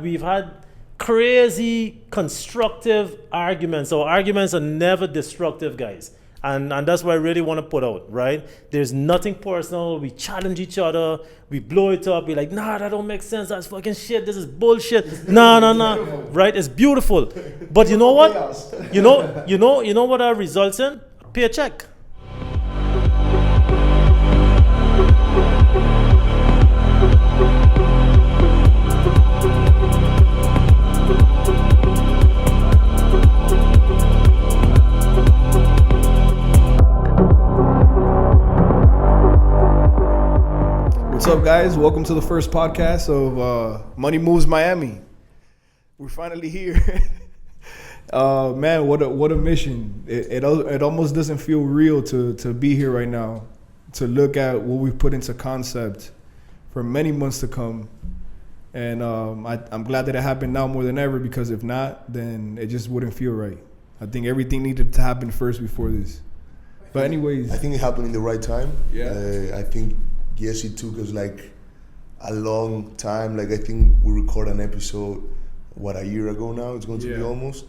We've had crazy constructive arguments. Our arguments are never destructive, guys. And that's what I really want to put out, right? There's nothing personal. We challenge each other. We blow it up. We're like, nah, that don't make sense. That's fucking shit. This is bullshit. Nah. Right? It's beautiful. But you know what? You know what that results in? Pay a check. What's up, guys? Welcome to the first podcast of Money Moves Miami. We're finally here. Man, what a mission. It almost doesn't feel real to be here right now, to look at what we've put into concept for many months to come. And I'm glad that it happened now more than ever, because if not, then it just wouldn't feel right. I think everything needed to happen first before this. But anyways. I think it happened in the right time. Yeah. I think, yes, it took us like a long time. Like, I think we recorded an episode, a year ago now? It's going to be almost.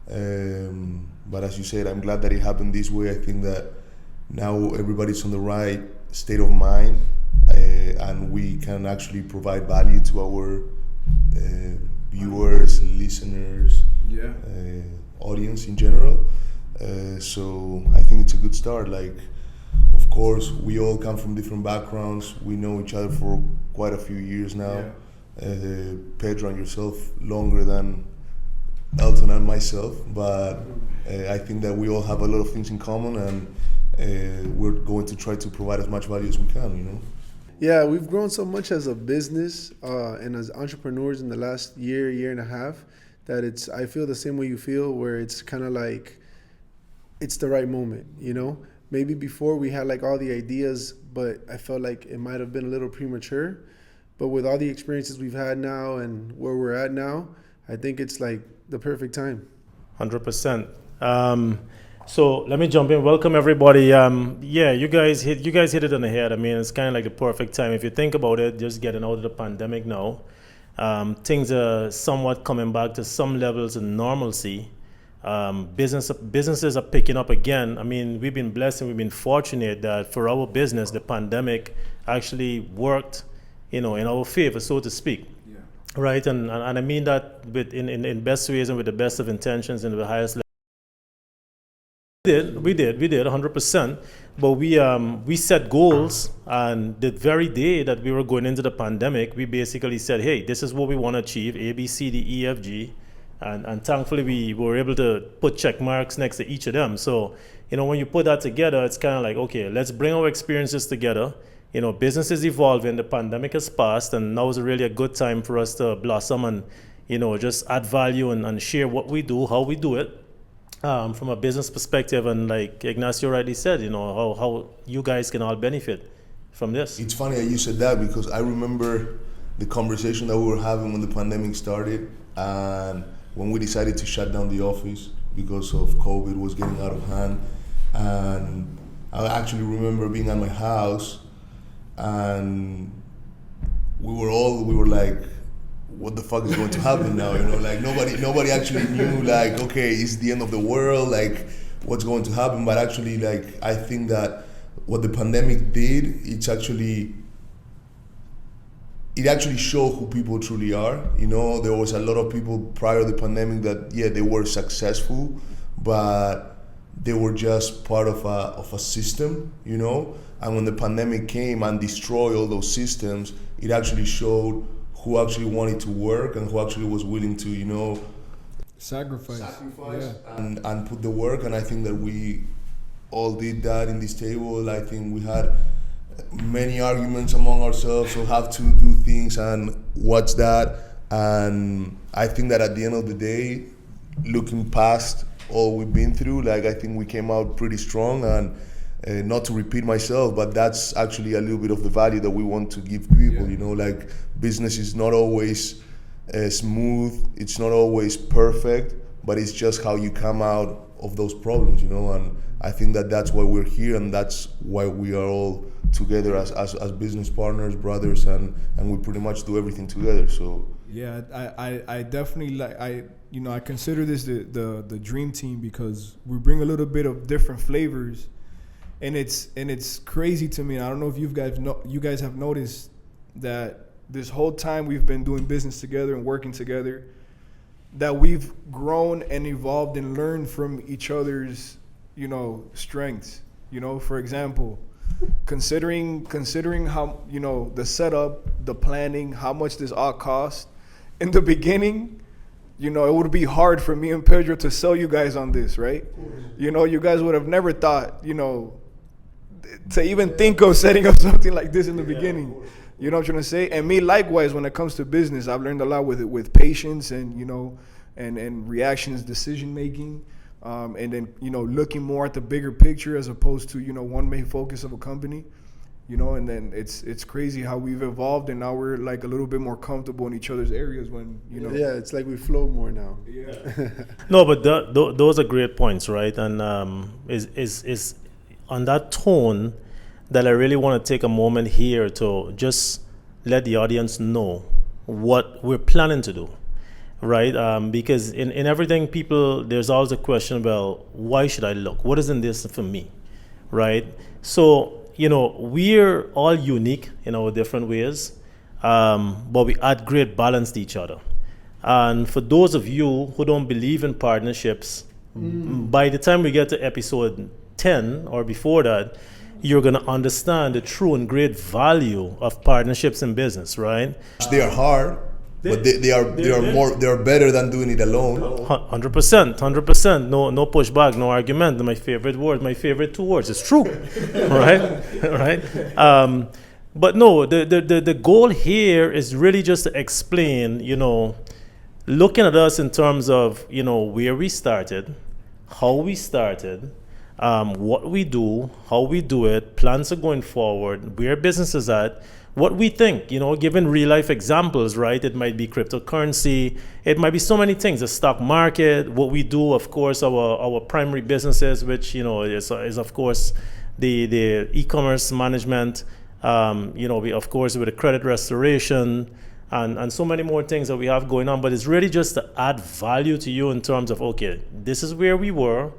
But as you said, I'm glad that it happened this way. I think that now everybody's on the right state of mind, and we can actually provide value to our viewers, listeners, audience in general. So I think it's a good start. Like, of course, we all come from different backgrounds. We know each other for quite a few years now. Pedro and yourself longer than Elton and myself, but I think that we all have a lot of things in common, and we're going to try to provide as much value as we can, you know? Yeah, we've grown so much as a business and as entrepreneurs in the last year and a half, that I feel the same way you feel, where it's kind of like it's the right moment, you know? Maybe before we had like all the ideas, but I felt like it might have been a little premature. But with all the experiences we've had now and where we're at now, I think it's like the perfect time. 100%. So let me jump in. Welcome everybody. You guys hit it on the head. I mean, it's kind of like the perfect time. If you think about it, just getting out of the pandemic now, things are somewhat coming back to some levels of normalcy. Businesses are picking up again. I mean, we've been blessed and we've been fortunate that for our business, the pandemic actually worked, in our favor, so to speak. Yeah. Right? And I mean that in best ways and with the best of intentions and the highest level. We did 100%. But we set goals, and the very day that we were going into the pandemic, we basically said, hey, this is what we want to achieve, A, B, C, D, E, F, G. And thankfully, we were able to put check marks next to each of them. So, when you put that together, it's kind of like, okay, let's bring our experiences together. Business is evolving, the pandemic has passed, and now is really a good time for us to blossom and, just add value and share what we do, how we do it, from a business perspective. And like Ignacio rightly said, how you guys can all benefit from this. It's funny that you said that, because I remember the conversation that we were having when the pandemic started, and when we decided to shut down the office because of COVID was getting out of hand. And I actually remember being at my house, and we were like, what the fuck is going to happen now? Like nobody actually knew, like, okay, it's the end of the world, like what's going to happen. But actually, like, I think that what the pandemic did, it actually showed who people truly are. There was a lot of people prior to the pandemic that, they were successful, but they were just part of a system, And when the pandemic came and destroyed all those systems, it actually showed who actually wanted to work and who actually was willing to, Sacrifice. And put the work. And I think that we all did that in this table. I think we had many arguments among ourselves of how to do things and what's that. And I think that at the end of the day, looking past all we've been through, like, I think we came out pretty strong. And not to repeat myself, but that's actually a little bit of the value that we want to give people. Like, business is not always smooth, it's not always perfect, but it's just how you come out of those problems, you know. And I think that that's why we're here, and that's why we are all together as business partners, brothers, and we pretty much do everything together. So yeah, I definitely I consider this the dream team because we bring a little bit of different flavors, and it's crazy to me. And I don't know if you guys have noticed that this whole time we've been doing business together and working together, that we've grown and evolved and learned from each other's, strengths. For example, considering how, the setup, the planning, how much this all cost. In the beginning, it would be hard for me and Pedro to sell you guys on this, right? You guys would have never thought, to even think of setting up something like this in the beginning. You know what I'm trying to say? And me likewise, when it comes to business, I've learned a lot with patience and, and reactions, decision making, and then, looking more at the bigger picture as opposed to, one main focus of a company, and then it's crazy how we've evolved, and now we're like a little bit more comfortable in each other's areas when, Yeah, it's like we flow more now. Yeah. No, but those are great points, right? And is on that tone that I really want to take a moment here to just let the audience know what we're planning to do, right? Because in everything, there's always a question, well, why should I look? What is in this for me, right? So, we're all unique in our different ways, but we add great balance to each other. And for those of you who don't believe in partnerships, by the time we get to episode 10 or before that, you're going to understand the true and great value of partnerships in business, right? they are hard, but they are better than doing it alone. 100%. No pushback, no argument. My favorite word, my favorite 2 words. It's true, right? Right. But no, the goal here is really just to explain, looking at us in terms of, where we started, how we started, what we do, how we do it, plans are going forward, where business is at, what we think, given real life examples, right? It might be cryptocurrency, it might be so many things, the stock market, what we do, of course, our primary businesses, which, is of course the e-commerce management, we, of course, with the credit restoration, and so many more things that we have going on. But it's really just to add value to you in terms of, okay, this is where we were,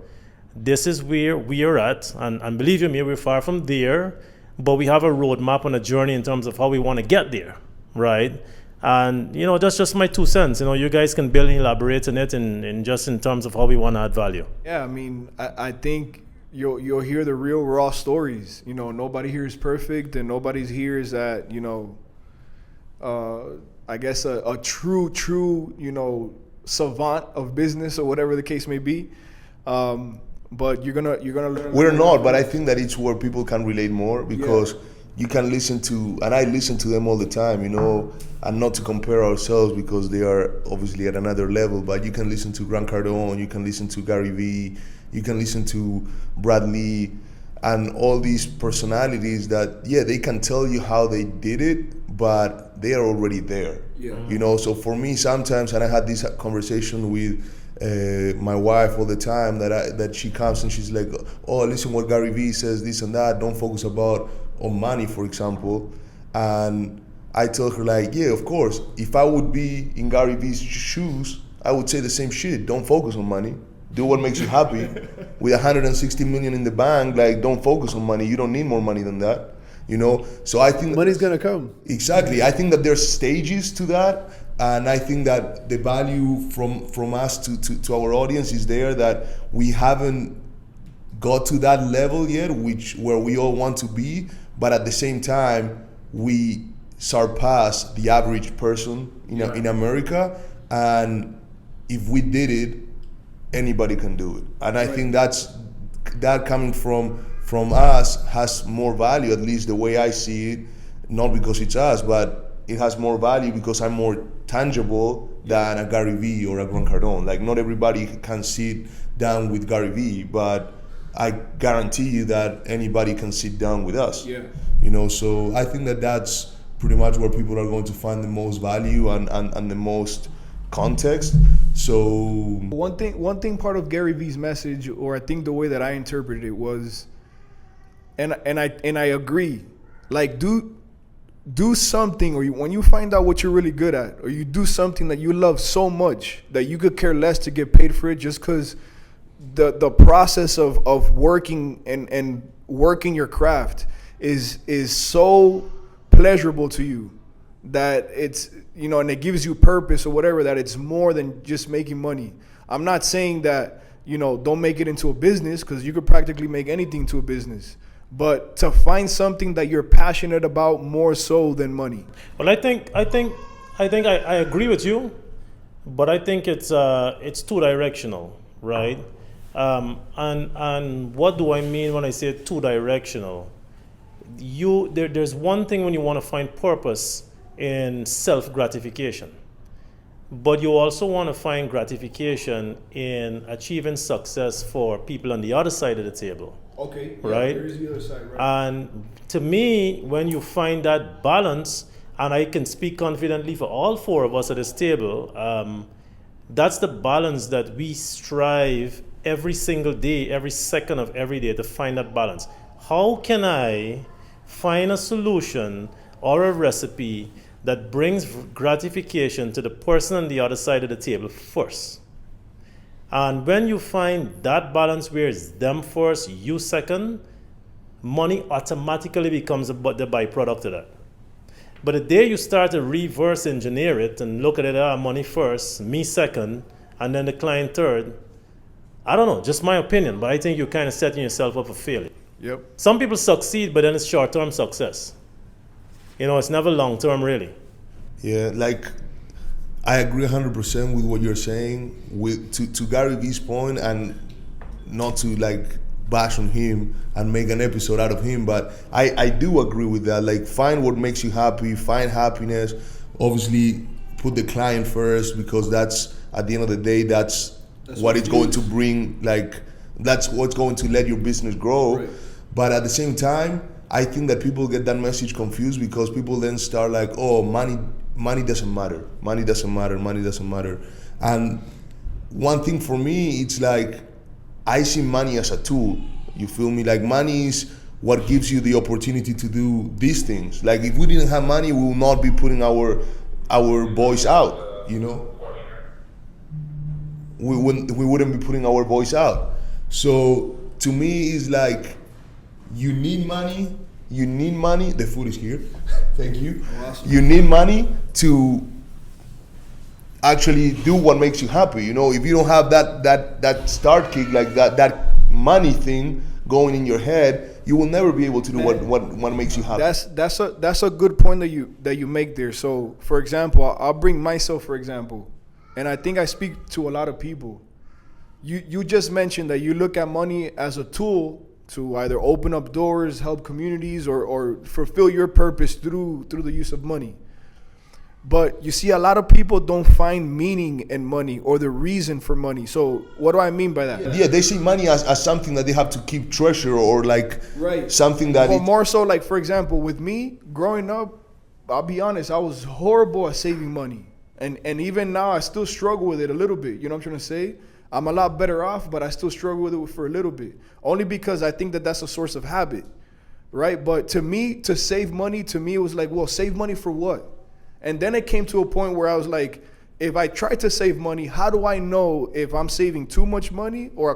this is where we are at, and believe you me, we're far from there, but we have a roadmap and a journey in terms of how we want to get there, right? And, that's just my 2 cents. You guys can build and elaborate on it in just in terms of how we want to add value. Yeah, I mean, I think you'll hear the real raw stories. Nobody here is perfect, and nobody's here is that, I guess a true, savant of business or whatever the case may be. But you're gonna learn. We're not, but I think that it's where people can relate more because you can listen to, and I listen to them all the time, and not to compare ourselves because they are obviously at another level, but you can listen to Grant Cardone, you can listen to Gary Vee, you can listen to Brad Lee, and all these personalities that, they can tell you how they did it, but they are already there. Yeah. So for me, sometimes, and I had this conversation with my wife all the time, that she comes and she's like, oh, listen what Gary Vee says, this and that, don't focus on money, for example. And I tell her like, yeah, of course, if I would be in Gary Vee's shoes, I would say the same shit. Don't focus on money, do what makes you happy. With 160 million in the bank, like, don't focus on money, you don't need more money than that. So I think money's gonna come. Exactly. I think that there's stages to that. And I think that the value from us to our audience is there, that we haven't got to that level yet, where we all want to be, but at the same time, we surpass the average person in America. And if we did it, anybody can do it. And I think that coming from us has more value, at least the way I see it, not because it's us, but it has more value because I'm more tangible than a Gary Vee or a Grant Cardone. Like, not everybody can sit down with Gary Vee, but I guarantee you that anybody can sit down with us. Yeah. So I think that that's pretty much where people are going to find the most value and the most context. So One thing part of Gary Vee's message, or I think the way that I interpreted it was, and I agree, like do something, or when you find out what you're really good at, or you do something that you love so much that you could care less to get paid for it, just because the process of working and working your craft is so pleasurable to you that it's, you know, and it gives you purpose or whatever, that it's more than just making money. I'm not saying that, you know, don't make it into a business, because you could practically make anything to a business, but to find something that you're passionate about more so than money. Well, I think I agree with you, but I think it's two directional, right? And what do I mean when I say two directional? There's one thing when you want to find purpose in self gratification, but you also want to find gratification in achieving success for people on the other side of the table. Okay. Right. There's the other side, right? And to me, when you find that balance, and I can speak confidently for all four of us at this table, that's the balance that we strive every single day, every second of every day, to find that balance. How can I find a solution or a recipe that brings gratification to the person on the other side of the table first? And when you find that balance where it's them first, you second, money automatically becomes the byproduct of that. But the day you start to reverse engineer it and look at it, money first, me second, and then the client third, I don't know, just my opinion, but I think you're kind of setting yourself up for failure. Yep. Some people succeed, but then it's short-term success. You know, it's never long-term, really. yeah, like I agree 100% with what you're saying. To Gary Vee's point, and not to like bash on him and make an episode out of him, but I do agree with that. Like, find what makes you happy, find happiness. Obviously, put the client first, because that's, at the end of the day, that's what it's going to bring. Like, that's what's going to let your business grow. Right. But at the same time, I think that people get that message confused, because people then start like, oh, money doesn't matter. Money doesn't matter. Money doesn't matter. And one thing for me, it's like, I see money as a tool. You feel me? Like, money is what gives you the opportunity to do these things. Like, if we didn't have money, we will not be putting our voice out, you know? We wouldn't be putting our voice out. So to me, it's like, you need money. The food is here. Thank you. Awesome. You need money to actually do what makes you happy. You know, if you don't have that start kick, like that money thing going in your head, you will never be able to do what makes you happy. That's a good point that you make there. So, for example, I'll bring myself for example, and I think I speak to a lot of people. You just mentioned that you look at money as a tool to either open up doors, help communities, or fulfill your purpose through the use of money. But you see, a lot of people don't find meaning in money or the reason for money. So what do I mean by that? Yeah, they see money as something that they have to keep treasure, or like something that Or more so, like, for example, with me growing up, I'll be honest, I was horrible at saving money. And even now I still struggle with it a little bit. You know what I'm trying to say? I'm a lot better off, but I still struggle with it for a little bit. Only because I think that that's a source of habit, right? But to me, to save money, to me, it was like, well, save money for what? And then it came to a point where I was like, if I try to save money, how do I know if I'm saving too much money, or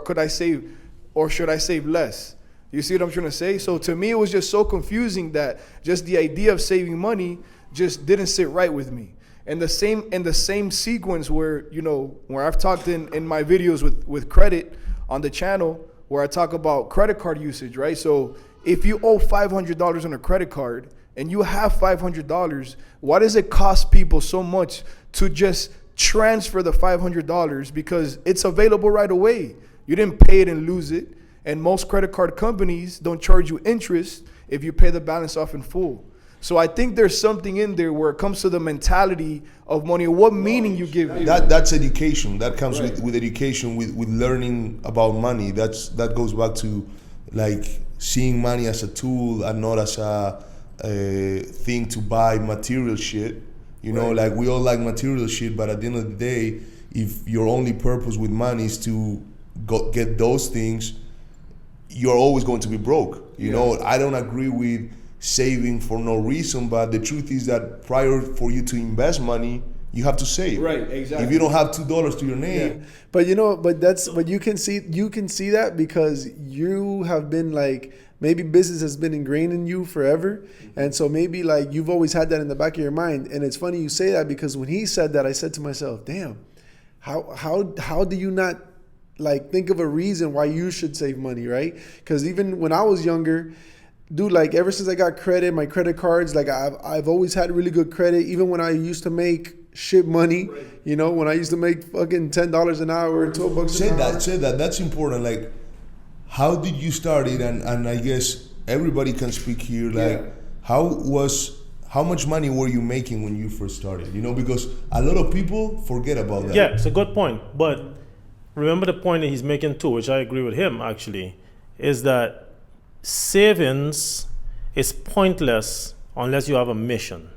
should I save less? You see what I'm trying to say? So to me, it was just so confusing that just the idea of saving money just didn't sit right with me. And the same sequence where, you know, where I've talked in my videos with credit on the channel, where I talk about credit card usage, right? So if you owe $500 on a credit card and you have $500, why does it cost people so much to just transfer the $500? Because it's available right away. You didn't pay it and lose it. And most credit card companies don't charge you interest if you pay the balance off in full. So I think there's something in there where it comes to the mentality of money, or what meaning you give it. That's education. That comes with education, with learning about money. That goes back to like seeing money as a tool and not as a thing to buy material shit. You know, like we all like material shit, but at the end of the day, if your only purpose with money is to get those things, you're always going to be broke. You know, I don't agree with saving for no reason, but the truth is that prior for you to invest money, you have to save. Right, exactly. If you don't have $2 to your name, But you can see that because you have been like, maybe business has been ingrained in you forever, and so maybe like you've always had that in the back of your mind. And it's funny you say that, because when he said that, I said to myself, damn, how do you not like think of a reason why you should save money, right? Because even when I was younger, dude, like ever since I got credit, my credit cards, like I've always had really good credit. Even when I used to make shit money, you know, when I used to make fucking $10 an hour, $12 an hour. say that. That's important. Like, how did you start it? And I guess everybody can speak here. Like, how much money were you making when you first started? You know, because a lot of people forget about that. Yeah, it's a good point. But remember the point that he's making too, which I agree with him actually, is that savings is pointless unless you have a mission.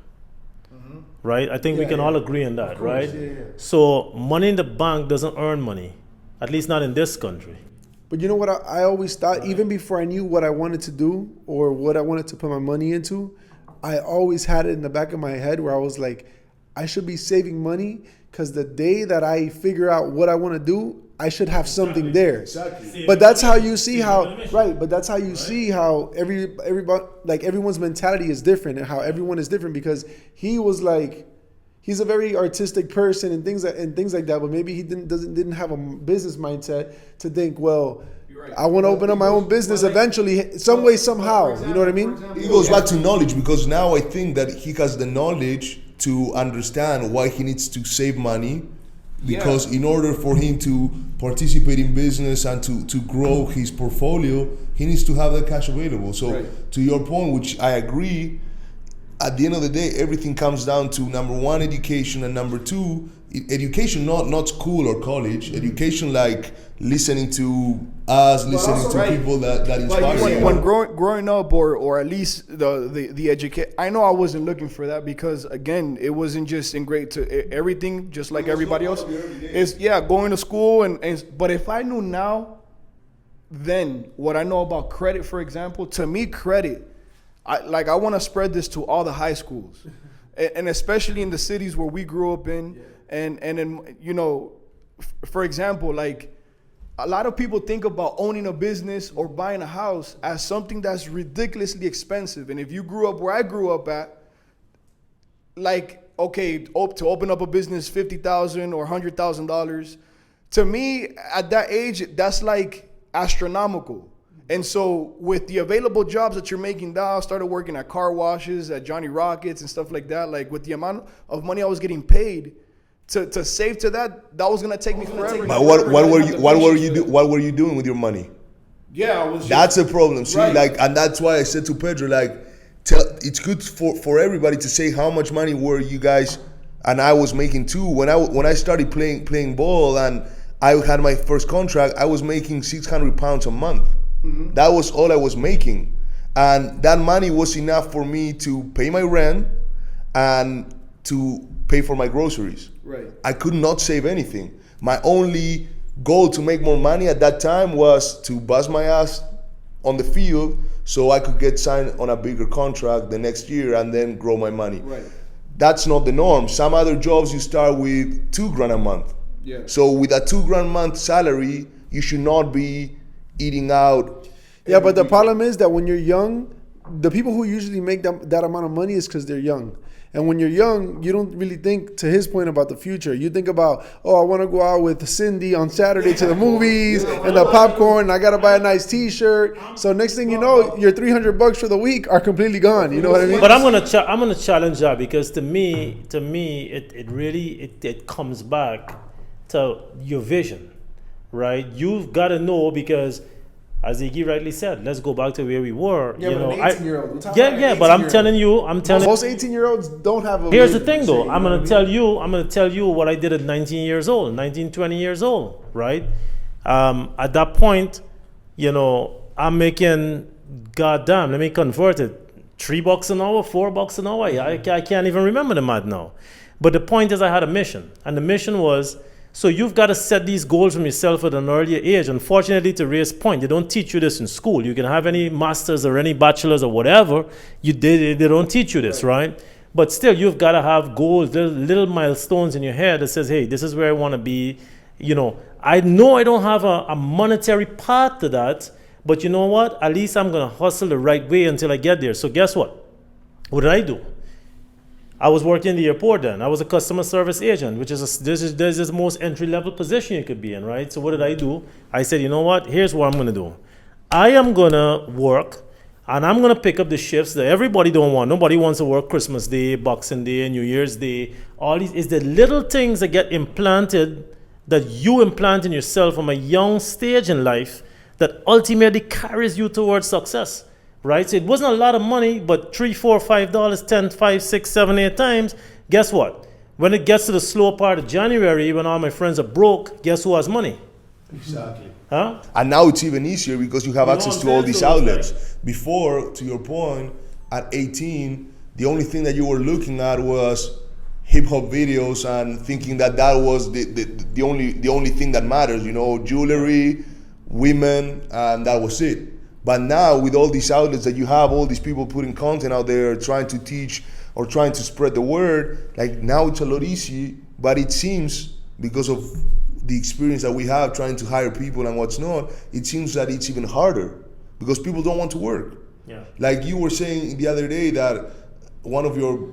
Right? I think we can all agree on that, right? So money in the bank doesn't earn money, at least not in this country. But you know what I always thought, even before I knew what I wanted to do or what I wanted to put my money into, I always had it in the back of my head where I was like, I should be saving money because the day that I figure out what I want to do, I should have something there. Exactly. But that's how you see how, right, but that's how you see how everybody, like everyone's mentality is different and how everyone is different, because he was like, he's a very artistic person and things like that, but maybe he didn't have a business mindset to think, well, I want to open up my own business eventually, some way, somehow. You know what I mean? It goes back to knowledge, because now I think that he has the knowledge to understand why he needs to save money, because in order for him to participate in business and to grow his portfolio, he needs to have that cash available. So to your point, which I agree, at the end of the day, everything comes down to number one, education, and number two, education, not school or college, education like listening to us, listening to people that inspire you. When growing up, or at least the education, I know I wasn't looking for that, because again, it wasn't just ingrained to everything, just like everybody else. It's going to school but if I knew now, then what I know about credit, for example, to me, credit, I want to spread this to all the high schools, and especially in the cities where we grew up in, and in, you know, for example, like a lot of people think about owning a business or buying a house as something that's ridiculously expensive. And if you grew up where I grew up at, like, okay, to open up a business, $50,000 or $100,000, to me at that age, that's like astronomical. And so with the available jobs that you're making now, I started working at car washes, at Johnny Rockets and stuff like that. Like with the amount of money I was getting paid to save to that was gonna take me forever. But what were you doing with your money? Yeah, I was. That's a problem. See, Right. and that's why I said to Pedro, it's good for everybody to say how much money were you guys and I was making too. When I started playing ball and I had my first contract, I was making £600 a month. Mm-hmm. That was all I was making, and that money was enough for me to pay my rent and to pay for my groceries. Right. I could not save anything. My only goal to make more money at that time was to bust my ass on the field so I could get signed on a bigger contract the next year and then grow my money. Right. That's not the norm. Some other jobs you start with $2,000 a month. Yeah. So with a $2,000 a month salary, you should not be eating out. Yeah, but the problem is that when you're young, the people who usually make that amount of money is because they're young. And when you're young, you don't really think, to his point, about the future. You think about, I want to go out with Cindy on Saturday to the movies and the popcorn, and I got to buy a nice T-shirt. So next thing you know, your $300 for the week are completely gone. You know what I mean? But I'm gonna challenge that, because to me, it really comes back to your vision, right? You've got to know, because as Iggy rightly said, let's go back to where we were. Yeah, you but know, an 18-year-old. But I'm telling you, most 18-year-olds don't have a. Here's the thing, though. I'm gonna tell you what I did at 19 years old, 20 years old, right? At that point, you know, I'm making, goddamn, let me convert it, $3 an hour, $4 an hour. I can't even remember the math now. But the point is, I had a mission, and the mission was, So you've got to set these goals from yourself at an earlier age. Unfortunately, to Ray's point, they don't teach you this in school. You can have any masters or any bachelors or whatever. They don't teach you this, right? But still, you've got to have goals, little milestones in your head that says, hey, this is where I want to be. You know I don't have a monetary path to that, but you know what? At least I'm going to hustle the right way until I get there. So guess what? What did I do? I was working in the airport then. I was a customer service agent, which is this is the most entry-level position you could be in, right? So what did I do? I said, you know what? Here's what I'm going to do. I am going to work, and I'm going to pick up the shifts that everybody don't want. Nobody wants to work Christmas Day, Boxing Day, New Year's Day. All these is the little things that get implanted, that you implant in yourself from a young stage in life, that ultimately carries you towards success. Right? So it wasn't a lot of money, but $3, $4, $5, 10, 5, 6, 7, 8 times. Guess what? When it gets to the slow part of January, when all my friends are broke, guess who has money? Exactly. Huh? And now it's even easier because you have You know access what to I'm all saying? these So it's outlets. Before, to your point, at 18, the only thing that you were looking at was hip hop videos and thinking that was the only thing that matters. You know, jewelry, women, and that was it. But now with all these outlets that you have, all these people putting content out there, trying to teach or trying to spread the word, like now it's a lot easier. But it seems, because of the experience that we have trying to hire people and what's not, it seems that it's even harder because people don't want to work. Yeah. Like you were saying the other day that one of your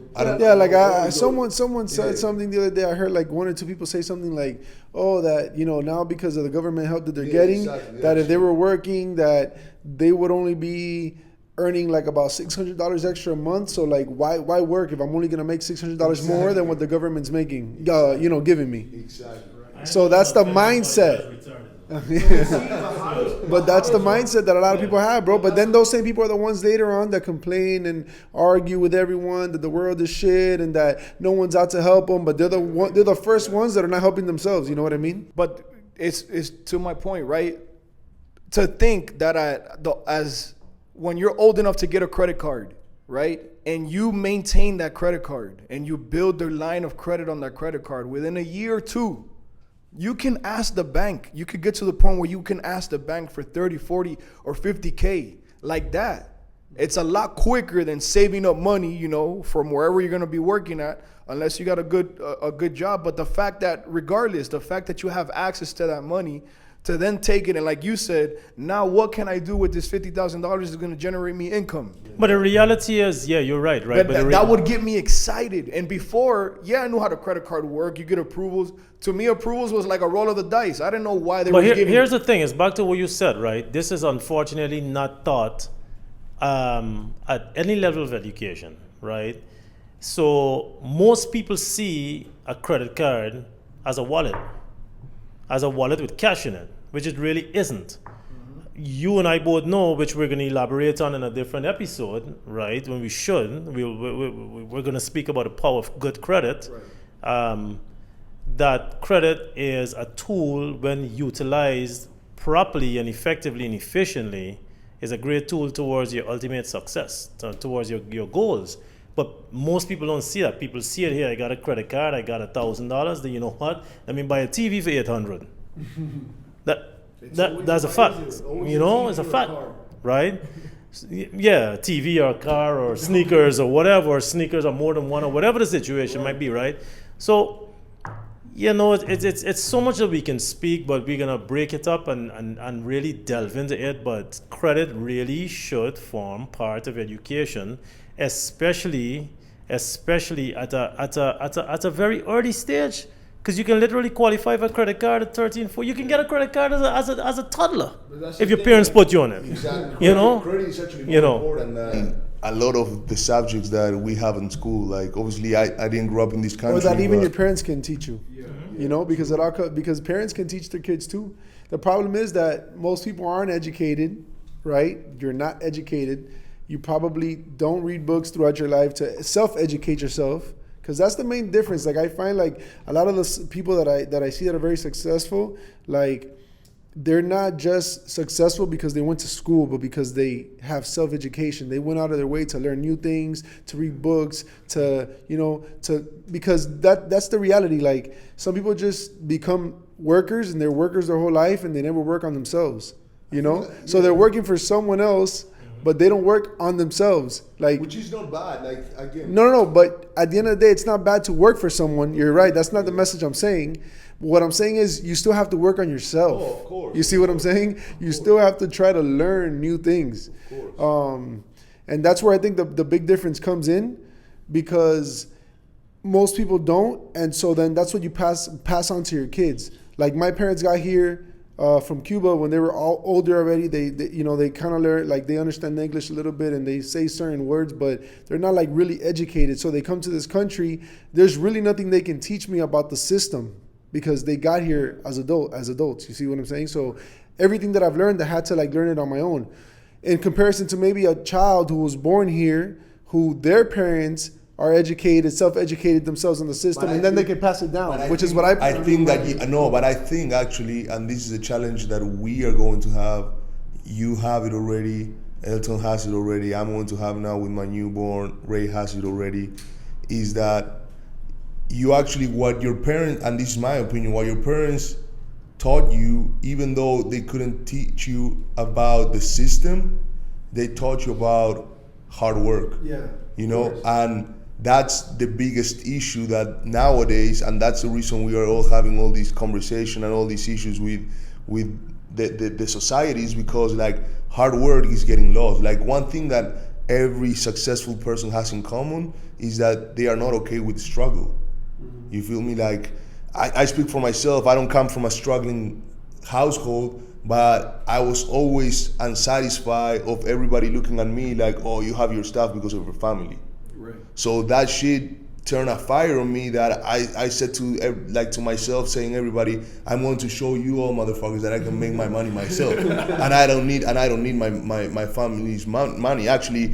Someone said something the other day. I heard like one or two people say something like, "Oh, that now because of the government help that they're getting, exactly, that if they were working, that they would only be earning like about $600 extra a month. So like, why work if I'm only gonna make $600 more than what the government's making, giving me?" exactly. So that's the mindset. But that's the mindset that a lot of people have, bro. But then those same people are the ones later on that complain and argue with everyone that the world is shit and that no one's out to help them. But they're the first ones that are not helping themselves. You know what I mean? But it's to my point, right? To think that as when you're old enough to get a credit card, right, and you maintain that credit card and you build the line of credit on that credit card within a year or two, you can ask the bank. You could get to the point where you can ask the bank for 30, 40, or 50K like that. It's a lot quicker than saving up money, from wherever you're going to be working at, unless you got a good job. But the fact that regardless, the fact that you have access to that money to then take it and, like you said, now what can I do with this $50,000 is going to generate me income. But the reality is, yeah, you're right? But But that would get me excited. And before, I knew how the credit card worked. You get approvals. To me, approvals was like a roll of the dice. I didn't know why they were giving. Here's the thing. It's back to what you said, right? This is unfortunately not taught at any level of education, right? So most people see a credit card as a wallet with cash in it, which it really isn't. You and I both know, which we're going to elaborate on in a different episode, right? When we should, we're going to speak about the power of good credit. Right. That credit is a tool when utilized properly and effectively and efficiently is a great tool towards your ultimate success, towards your goals. But most people don't see that. People see it here. I got a credit card. I got $1,000. Then you know what? Let me buy a TV for $800. That's a fact. It's a fact, right? Yeah, TV or a car or sneakers or whatever. Or sneakers or more than one or whatever the situation might be, right? So, it's so much that we can speak, but we're gonna break it up and really delve into it. But credit really should form part of education, especially at a very early stage, because you can literally qualify for a credit card at 13, 14. You can get a credit card as a toddler if your parents put you on it. Exactly. Credit is actually more important than a lot of the subjects that we have in school. Like obviously, I didn't grow up in this country. Or that even your parents can teach you. Because parents can teach their kids too. The problem is that most people aren't educated, right? You're not educated. You probably don't read books throughout your life to self-educate yourself, because that's the main difference. Like I find like a lot of the people that I see that are very successful, like they're not just successful because they went to school, but because they have self-education. They went out of their way to learn new things, to read books, because that's the reality. Like, some people just become workers and they're workers their whole life and they never work on themselves, So they're working for someone else, but they don't work on themselves. Like, Which is not bad. Like, again. no. But at the end of the day, it's not bad to work for someone. You're right. That's not the message I'm saying. What I'm saying is you still have to work on yourself. Oh, of course. You see what I'm saying? You still have to try to learn new things. Of course. And that's where I think the big difference comes in, because most people don't. And so then that's what you pass on to your kids. Like, my parents got here from Cuba when they were all older already. They kind of learn, like, they understand English a little bit and they say certain words, but they're not like really educated. So they come to this country. There's really nothing they can teach me about the system, because they got here as adults. You see what I'm saying? So everything that I've learned, I had to like learn it on my own. In comparison to maybe a child who was born here, who their parents are educated, self-educated themselves in the system, and then they can pass it down, which is what I think that but I think actually, and this is a challenge that we are going to have. You have it already. Elton has it already. I'm going to have now with my newborn. Ray has it already. Is that you actually, what your parents, and this is my opinion, what your parents taught you, even though they couldn't teach you about the system, they taught you about hard work. Yeah. And that's the biggest issue that nowadays, and that's the reason we are all having all these conversation and all these issues with the societies, because like hard work is getting lost. Like, one thing that every successful person has in common is that they are not okay with struggle. You feel me? Like, I speak for myself. I don't come from a struggling household, but I was always unsatisfied of everybody looking at me like, oh, you have your stuff because of your family. Right. So that shit turned a fire on me that I said to myself, saying, everybody, I'm going to show you all motherfuckers that I can make my money myself. and I don't need my family's money. Actually,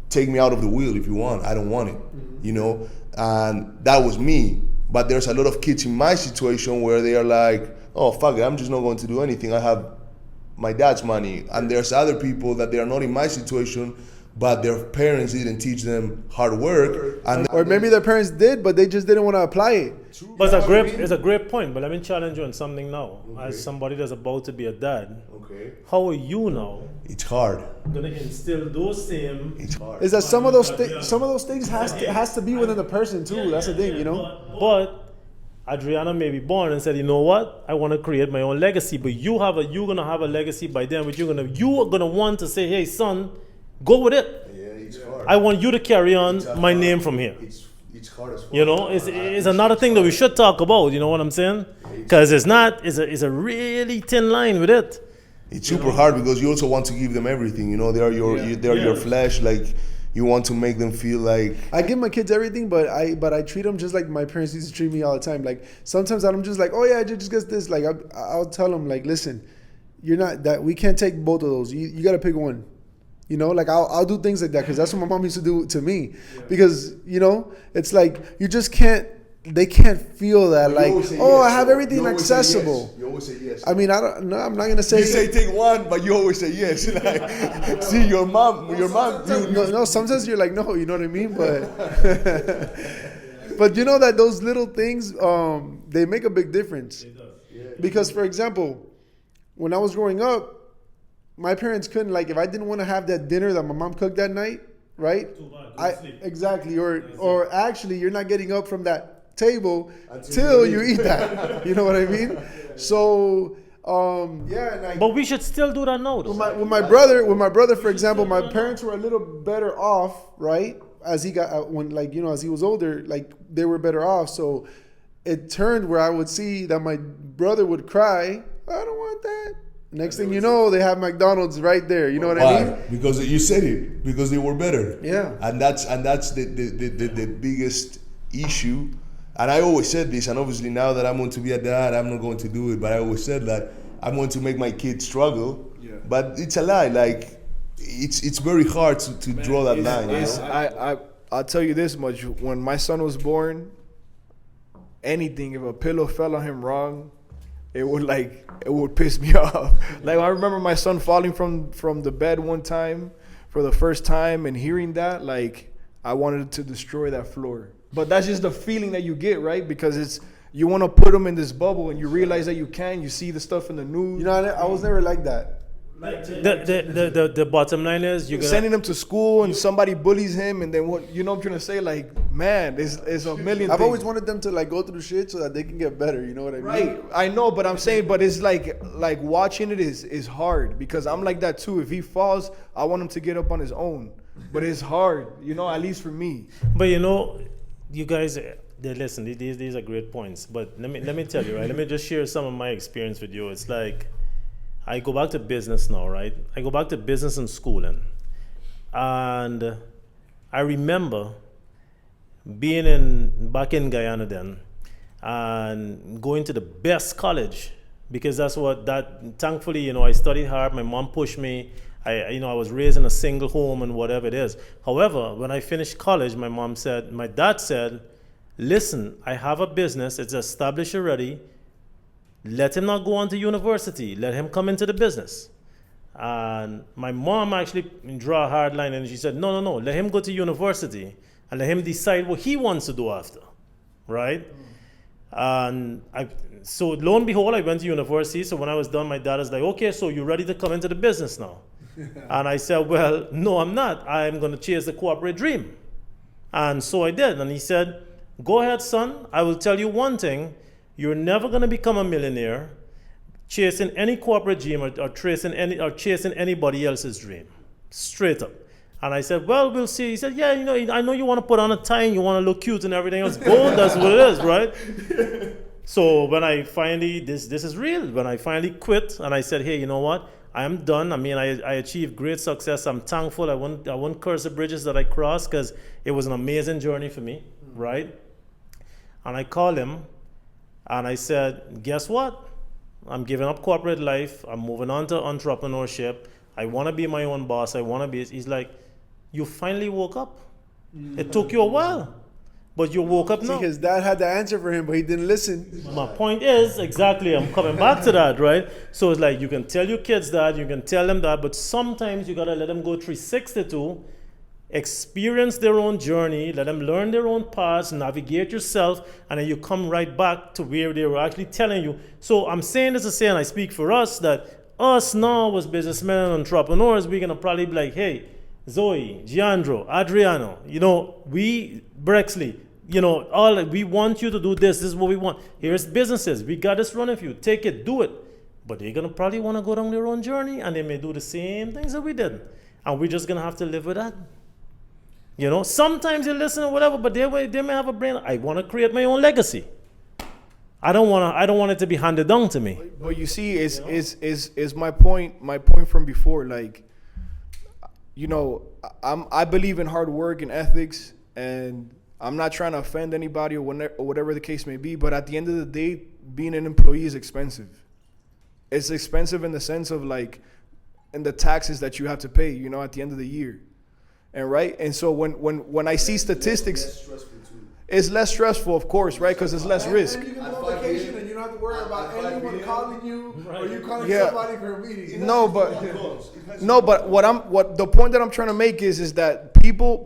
take me out of the wheel if you want. I don't want it, And that was me. But there's a lot of kids in my situation where they are like, oh, fuck it, I'm just not going to do anything. I have my dad's money. And there's other people that they are not in my situation, but their parents didn't teach them hard work. Or maybe their parents did, but they just didn't want to apply it. But it's a great point. But let me challenge you on something now. Okay. As somebody that's about to be a dad, Okay. how are you now It's hard. gonna instill those same? It's hard. Is that some of those things has to be within the person too. That's the thing, But Adriana may be born and said, you know what? I want to create my own legacy. But you're gonna have a legacy by then, which you are gonna want to say, hey, son, go with it. Yeah, it's hard. I want you to carry on my name from here. It's hard as fuck. It's another thing that we should talk about. You know what I'm saying? Because it's a really thin line with it. It's super hard because you also want to give them everything. They are your flesh. Like, you want to make them feel like. I give my kids everything, but I treat them just like my parents used to treat me all the time. Like, sometimes I'm just like, oh yeah, just get this. Like, I'll tell them, like, listen, you're not that. We can't take both of those. You got to pick one. Like, I'll do things like that because that's what my mom used to do to me. Yeah. Because it's like you just can't. They can't feel that, like, oh, yes, I have everything accessible. Yes. You always say yes. I mean, I'm not gonna say. You say take one, but you always say yes. Like, see, your mom. No, sometimes you're like, no, you know what I mean, but but that those little things, they make a big difference. Because, for example, when I was growing up, my parents couldn't, like, if I didn't want to have that dinner that my mom cooked that night, right? Exactly, or actually, you're not getting up from that table till you eat that. You know what I mean? So, but we should still do that now. With my brother, for example, my parents were a little better off, right? As he got as he was older, like, they were better off. So it turned where I would see that my brother would cry, I don't want that. Next thing you know, they have McDonald's right there. You know what I mean? Because you said it. Because they were better. Yeah. And that's the biggest issue. And I always said this, and obviously now that I'm going to be a dad, I'm not going to do it. But I always said that I'm going to make my kids struggle. Yeah. But it's a lie. Like, it's very hard to draw that line. I'll tell you this much: when my son was born, anything, if a pillow fell on him wrong, it would piss me off. Like I remember my son falling from the bed one time for the first time and hearing that, like I wanted to destroy that floor. But that's just the feeling that you get, right? Because it's you want to put them in this bubble and you realize that you can. You see the stuff in the news. You know, I was never like that. The bottom line is you're gonna Sending him to school and somebody bullies him, and then what? You know what I'm trying to say? Like, man, it's a million. I've things. always wanted them to like go through shit so that they can get better. You know what I mean? Right, I know, but I'm saying, but it's like watching it is hard because I'm like that too. If he falls, I want him to get up on his own, but it's hard, you know, at least for me. But you know, you guys, listen. These are great points. But let me tell you, right? Let me just share some of my experience with you. It's like I go back to business now, right? I go back to business and schooling, and I remember being back in Guyana then, and going to the best college because thankfully, you know, I studied hard. My mom pushed me. I was raised in a single home and whatever it is. However, when I finished college, my dad said, listen, I have a business. It's established already. Let him not go on to university. Let him come into the business. And my mom actually drew a hard line and she said, no. Let him go to university and let him decide what he wants to do after. Right? And so lo and behold, I went to university. So when I was done, my dad was like, okay, so you're ready to come into the business now? And I said, well, no, I'm not. I'm going to chase the corporate dream. And so I did. And he said, go ahead, son. I will tell you one thing. You're never going to become a millionaire chasing any corporate dream or chasing anybody else's dream. Straight up. And I said, well, we'll see. He said, yeah, you know, I know you want to put on a tie and you want to look cute and everything else. Go, that's what it is, right? So when I finally, this is real. When I finally quit and I said, hey, you know what? I am done. I mean, I achieved great success. I'm thankful. I won't curse the bridges that I crossed because it was an amazing journey for me, right? And I called him and I said, guess what? I'm giving up corporate life. I'm moving on to entrepreneurship. I want to be my own boss. He's like, you finally woke up. It took you a while, but you woke up now. His dad had the answer for him, but he didn't listen. My point is, exactly, I'm coming back to that, right? So it's like you can tell your kids that, you can tell them that, but sometimes you got to let them go 362, experience their own journey, let them learn their own paths, navigate yourself, and then you come right back to where they were actually telling you. So I'm saying this to say, and I speak for us, that us now as businessmen and entrepreneurs, we're going to probably be like, hey, Zoe, Giandro, Adriano, you know, Brexley, you know, we want you to do this. This is what we want. Here's businesses. We got this running for you. Take it, do it. But they're going to probably want to go down their own journey, and they may do the same things that we did. And we're just going to have to live with that. You know, sometimes you listen or whatever, but they may have a brain. I want to create my own legacy. I don't want it to be handed down to me. But you see, is my point from before. Like, you know, I believe in hard work and ethics, and I'm not trying to offend anybody or whatever the case may be. But at the end of the day, being an employee is expensive. It's expensive in the sense of like, in the taxes that you have to pay. You know, at the end of the year. And so when I see statistics, it's less stressful, of course, right? Because it's less risk. And you can go on vacation and you don't have to worry about anyone calling you or you calling somebody for a meeting. No, but the point that I'm trying to make is that people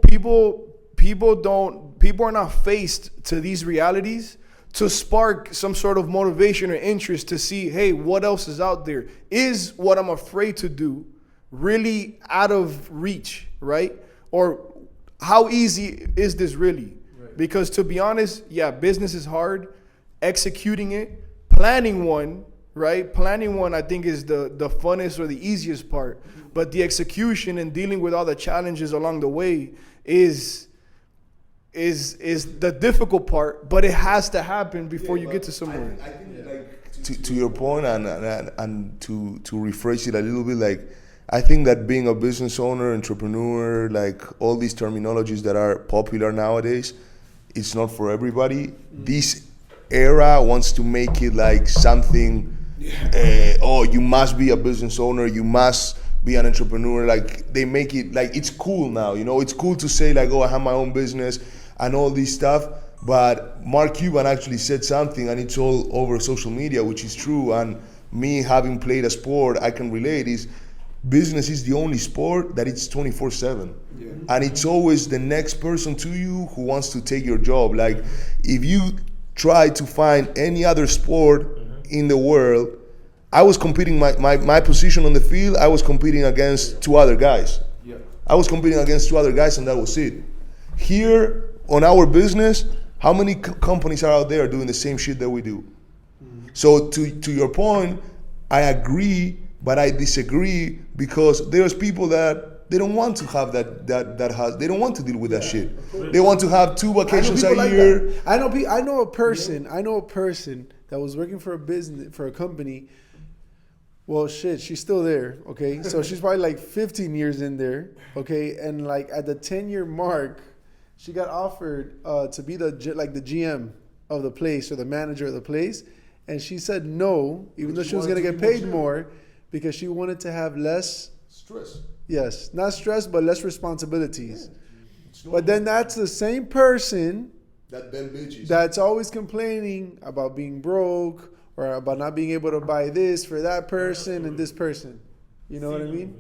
are not faced to these realities to spark some sort of motivation or interest to see, hey, what else is out there? Is what I'm afraid to do really out of reach, right? Or how easy is this really? Right. Because to be honest, yeah, business is hard. Executing it, planning one, right? Planning one, I think, is the funnest or the easiest part. But the execution and dealing with all the challenges along the way is the difficult part. But it has to happen before you get to somewhere. I think like to your point and to rephrase it a little bit, like, I think that being a business owner, entrepreneur, like all these terminologies that are popular nowadays, it's not for everybody. This era wants to make it like something, you must be a business owner, you must be an entrepreneur. Like they make it like it's cool now, you know, it's cool to say like, oh, I have my own business and all this stuff. But Mark Cuban actually said something, and it's all over social media, which is true. And me having played a sport, I can relate. Is business is the only sport that it's 24/7, and it's always the next person to you who wants to take your job. Like if you try to find any other sport in the world, I was competing my position on the field. I was competing against two other guys. I was competing against two other guys, and that was it. Here on our business, how many companies are out there doing the same shit that we do? So to your point, I agree, but I disagree because there's people that they don't want to have that house. They don't want to deal with that shit. They want to have 2 vacations a year. That. I know a person that was working for a company. Well, shit, she's still there, okay? So she's probably like 15 years in there, okay? And like at the 10-year mark, she got offered to be the GM of the place or the manager of the place. And she said no, even though she was going to get paid more because she wanted to have less Stress. Yes, not stress, but less responsibilities. But then that's the same person that's always complaining about being broke or about not being able to buy this for that person and this person. You know what I mean?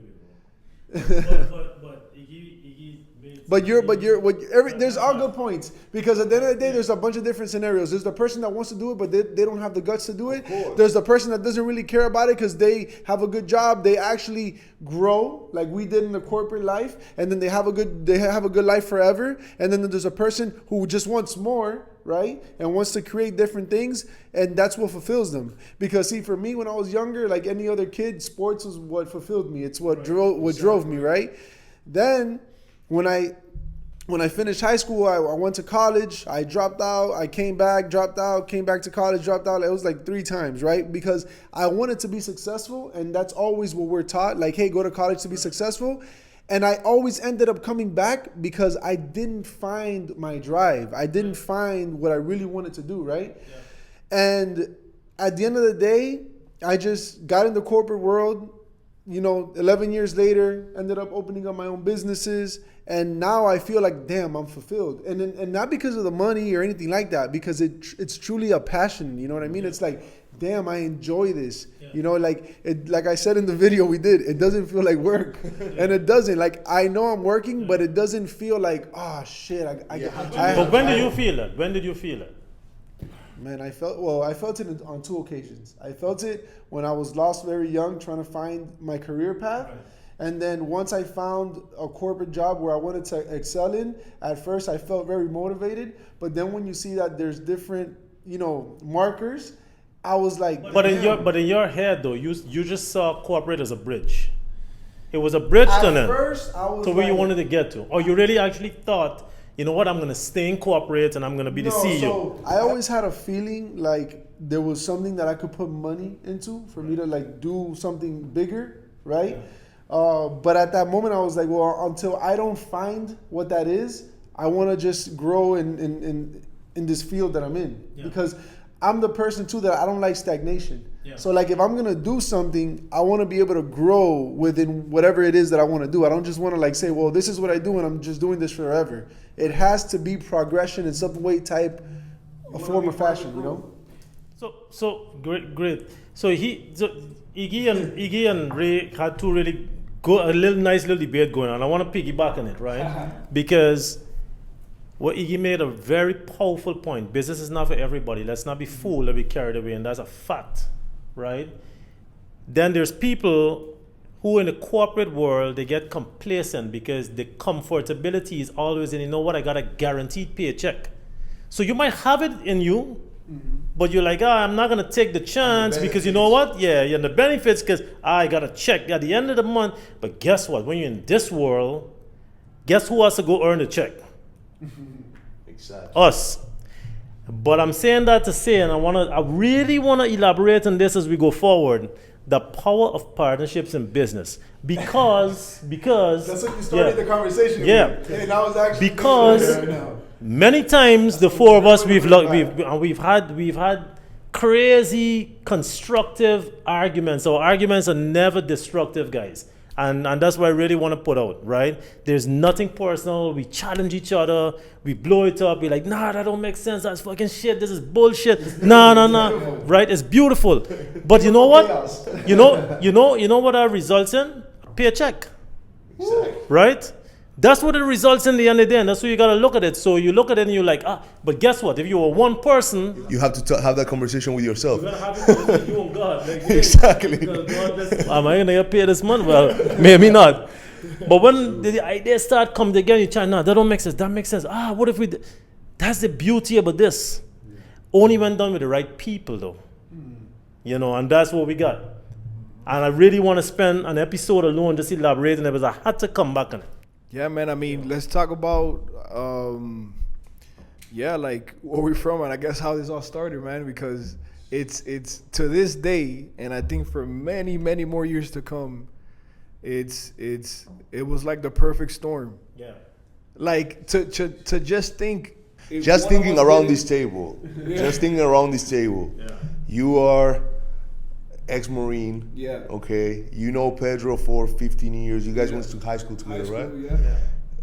There's all good points because at the end of the day, there's a bunch of different scenarios. There's the person that wants to do it, but they don't have the guts to do it. There's the person that doesn't really care about it because they have a good job. They actually grow like we did in the corporate life, and then they have a good life forever. And then there's a person who just wants more, right? And wants to create different things, and that's what fulfills them. Because see, for me, when I was younger, like any other kid, sports was what fulfilled me. It's what drove me, right? Then when I finished high school, I went to college. I dropped out. I came back, dropped out, came back to college, dropped out. It was like 3 times, right? Because I wanted to be successful, and that's always what we're taught. Like, hey, go to college to be successful. And I always ended up coming back because I didn't find my drive. I didn't find what I really wanted to do, right? Yeah. And at the end of the day, I just got in the corporate world. 11 years later, ended up opening up my own businesses. And now I feel like, damn, I'm fulfilled. And not because of the money or anything like that, because it's truly a passion. You know what I mean? It's like, damn, I enjoy this. Yeah. Like I said in the video we did, it doesn't feel like work. And it doesn't. Like, I know I'm working, but it doesn't feel like, oh, shit. But when did you feel it? When did you feel it? Man, I felt it on 2 occasions. I felt it when I was lost very young, trying to find my career path. Right. And then once I found a corporate job where I wanted to excel in, at first I felt very motivated. But then when you see that there's different, markers, I was like. But in your head though, you just saw corporate as a bridge. It was a bridge to first, I was to where you wanted to get to, or you really actually thought, you know what, I'm gonna stay in corporate and I'm gonna be the CEO. So I always had a feeling like there was something that I could put money into for me to like do something bigger, right? Yeah. But at that moment I was like, well, until I don't find what that is, I want to just grow in this field that I'm in. Yeah. Because I'm the person too that I don't like stagnation. Yeah. So like if I'm gonna do something, I want to be able to grow within whatever it is that I want to do. I don't just want to like say, well, this is what I do and I'm just doing this forever. It has to be progression in some way, type, a form of fashion, So great. So Iggy and Ray had two really nice little debate going on. I want to piggyback on it, right? Because Iggy made a very powerful point. Business is not for everybody. Let's not be fooled or be carried away, and that's a fact, right? Then there's people who in the corporate world, they get complacent because the comfortability is always in, you know what, I got a guaranteed paycheck. So you might have it in you, but you're like, I'm not going to take the chance because you know what? Yeah, the benefits because I got a check at the end of the month. But guess what? When you're in this world, guess who has to go earn the check? Exactly. Us. But I'm saying that to say, and I really want to elaborate on this as we go forward, the power of partnerships in business. Because that's what you started the conversation with. And I was actually because many times the four of us we've had crazy constructive arguments. Our arguments are never destructive, guys. And that's what I really want to put out, right? There's nothing personal. We challenge each other. We blow it up. We're like, nah, that don't make sense. That's fucking shit. This is bullshit. Nah. Right? It's beautiful. But you know what? You know what that results in? Paycheck. Right? That's what it results in the end of the day. And that's what you got to look at it. So you look at it and you're like, but guess what? If you were one person, You have to have that conversation with yourself. you got to have it with you and God. Like, hey, Exactly. am I going to get paid this month? Well, maybe not. But when the ideas start coming together, you try, that don't make sense. That makes sense. What if we did? That's the beauty about this. Only when done with the right people, though. And that's what we got. And I really want to spend an episode alone just elaborating it, because I had to come back on it. Yeah, man. I mean, let's talk about, like where we're from, and I guess how this all started, man. Because it's to this day, and I think for many, many more years to come, it was like the perfect storm. Yeah. Like to just think. if Just one of thinking us around did this table. Just thinking around this table. Yeah. You are ex-Marine. Yeah. Okay. You know Pedro for 15 years. You guys went to high school together, right? Yeah.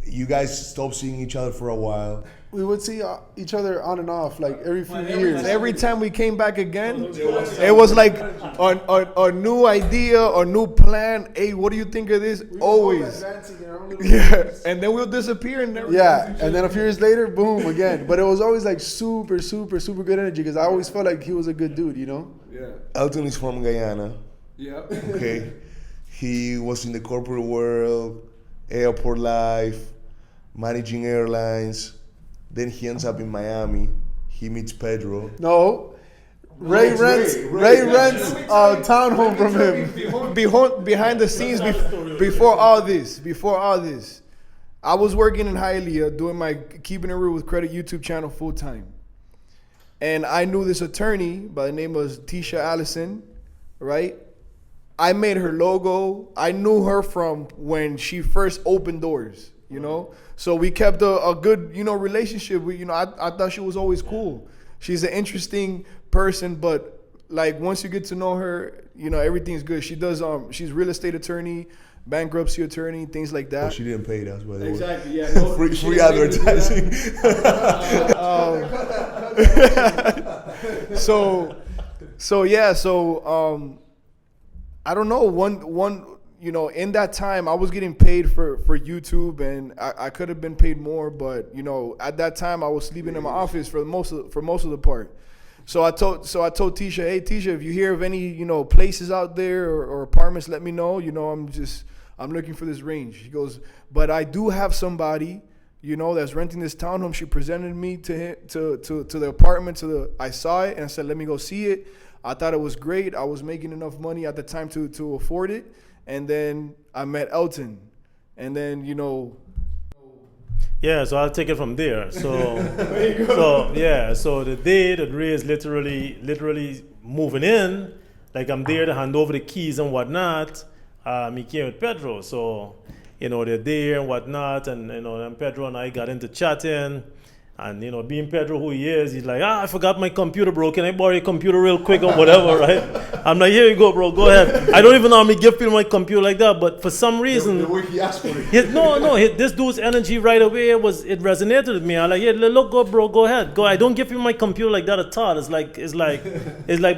You guys stopped seeing each other for a while. We would see each other on and off like every few years. And every time we came back again, it was like a new idea, a new plan. Hey, what do you think of this? Always. Yeah. And then we'll disappear and never. Yeah, and then a few years later, boom, again. But it was always like super, super, super good energy because I always felt like he was a good dude, Yeah. Elton is from Guyana. Yeah. Okay. He was in the corporate world, airport life, managing airlines. Then he ends up in Miami. He meets Pedro. No. Ray rents a townhome from him. Behind the scenes, before all this, I was working in Hialeah doing my Keeping It Real with Credit YouTube channel full time. And I knew this attorney by the name of Tisha Allison, right? I made her logo. I knew her from when she first opened doors, So we kept a good, relationship. I thought she was always cool. She's an interesting person, but like once you get to know her, everything's good. She does she's real estate attorney, bankruptcy attorney, things like that. But she didn't pay us, by the way. Exactly, yeah. No, Free advertising. So I don't know, in that time I was getting paid for YouTube, and I could have been paid more, but at that time I was sleeping in my office for most of the part. So I told Tisha, hey Tisha, if you hear of any places out there or apartments, let me know. I'm looking for this range. She goes, but I do have somebody that's renting this townhome. She presented me to the apartment. I saw it and I said, let me go see it. I thought it was great. I was making enough money at the time to afford it. And then I met Elton. And then, Yeah, so I'll take it from there. So, so the day that Ray is literally moving in, like I'm there to hand over the keys and whatnot, he came with Pedro. So, they're there and whatnot, and then Pedro and I got into chatting. And, being Pedro who he is, he's like, I forgot my computer, bro. Can I borrow your computer real quick or whatever, right? I'm like, here you go, bro. Go ahead. I don't even normally give people my computer like that, but for some reason... The way he asked for it. This dude's energy right away, it resonated with me. I'm like, yeah, look, go, bro. Go ahead. Go. I don't give you my computer like that at all. It's like